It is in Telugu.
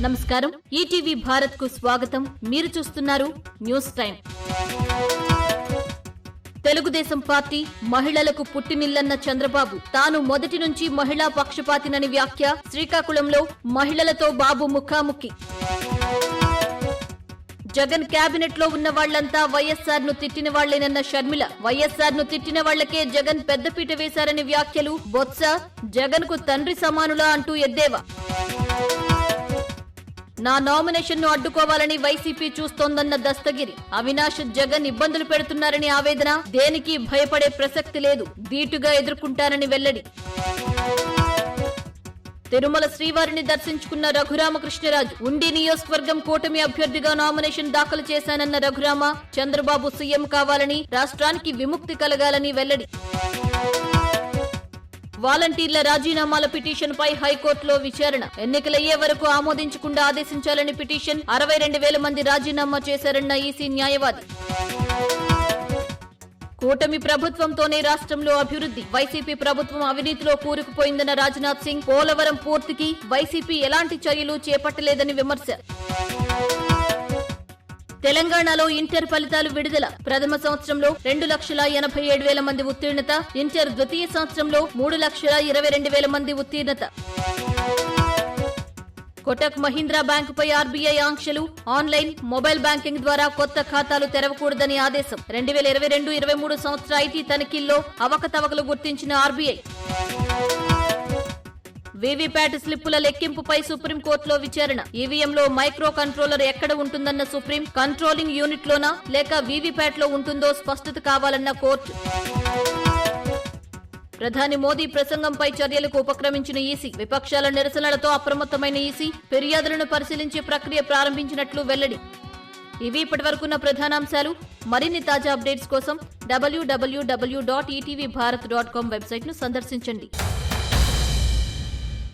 నమస్కారం, ఈటీవీ భారత్ కు స్వాగతం. మీరు చూస్తున్నారు న్యూస్ టైం. తెలుగుదేశం పార్టీ మహిళలకు పుట్టినిల్లన్న చంద్రబాబు తాను మొదటి నుంచి మహిళా పక్షపాతినని వ్యాఖ్య. శ్రీకాకుళంలో మహిళలతో బాబు ముఖాముఖి. జగన్ కేబినెట్ లో ఉన్న వాళ్లంతా వైఎస్ఆర్ ను తిట్టిన వాళ్లేనన్న షర్మిల. వైఎస్ఆర్ ను తిట్టిన వాళ్లకే జగన్ పెద్దపీట వేశారని వ్యాఖ్యలు. బొత్స జగన్ కు తండ్రి సమానులా అంటూ ఎద్దేవా. నా నామినేషన్ ను అడ్డుకోవాలని వైసీపీ చూస్తోందన్న దస్తగిరి. అవినాష్ జగన్ ఇబ్బందులు పెడుతున్నారని ఆవేదన. దేనికి భయపడే ప్రసక్తి లేదు, ధీటుగా ఎదుర్కొంటారని వెల్లడి. తిరుమల శ్రీవారిని దర్శించుకున్న రఘురామకృష్ణరాజు. ఉండి నియోజకవర్గం కూటమి అభ్యర్థిగా నామినేషన్ దాఖలు చేశానన్న రఘురామ. చంద్రబాబు సీఎం కావాలని, రాష్ట్రానికి విముక్తి కలగాలని వెల్లడి. వాలంటీర్ల రాజీనామాల పిటిషన్ పై హైకోర్టులో విచారణ. ఎన్నికలయ్యే వరకు ఆమోదించకుండా ఆదేశించాలని పిటిషన్. 62,000 మంది రాజీనామా చేశారన్న ఈసీ న్యాయవాది. కూటమి ప్రభుత్వంతోనే రాష్ట్రంలో అభివృద్ధి. వైసీపీ ప్రభుత్వం అవినీతిలో కూరుకుపోయిందన్న రాజ్నాథ్ సింగ్. పోలవరం పూర్తికి వైసీపీ ఎలాంటి చర్యలు చేపట్టలేదని విమర్శ. తెలంగాణలో ఇంటర్ ఫలితాలు విడుదల. ప్రథమ సంవత్సరంలో 2,87,000 మంది ఉత్తీర్ణత. ఇంటర్ ద్వితీయ సంవత్సరంలో 3,22,000 మంది ఉత్తీర్ణత. కోటక్ మహీంద్రా బ్యాంకుపై ఆర్బీఐ ఆంక్షలు. ఆన్లైన్, మొబైల్ బ్యాంకింగ్ ద్వారా కొత్త ఖాతాలు తెరవకూడదని ఆదేశం. 2022-23 సంవత్సర ఐటీ తనిఖీల్లో అవకతవకలు గుర్తించిన ఆర్బీఐ. వీవీప్యాట్ స్లిప్పుల లెక్కింపుపై సుప్రీంకోర్టులో విచారణ. ఈవీఎంలో మైక్రో కంట్రోలర్ ఎక్కడ ఉంటుందన్న సుప్రీం. కంట్రోలింగ్ యూనిట్లోనా లేక వీవీప్యాట్ లో ఉంటుందో స్పష్టత కావాలన్న కోర్టు. ప్రధాని మోదీ ప్రసంగంపై చర్యలకు ఉపక్రమించిన ఈసీ. విపక్షాల నిరసనలతో అప్రమత్తమైన ఈసీ ఫిర్యాదులను పరిశీలించే ప్రక్రియ ప్రారంభించినట్లు వెల్లడి. ఇవి ఇప్పటివరకున్న ప్రధానాంశాలు. మరిన్ని తాజా అప్డేట్స్ కోసం www.etvbharat.com వెబ్సైట్ ను సందర్శించండి.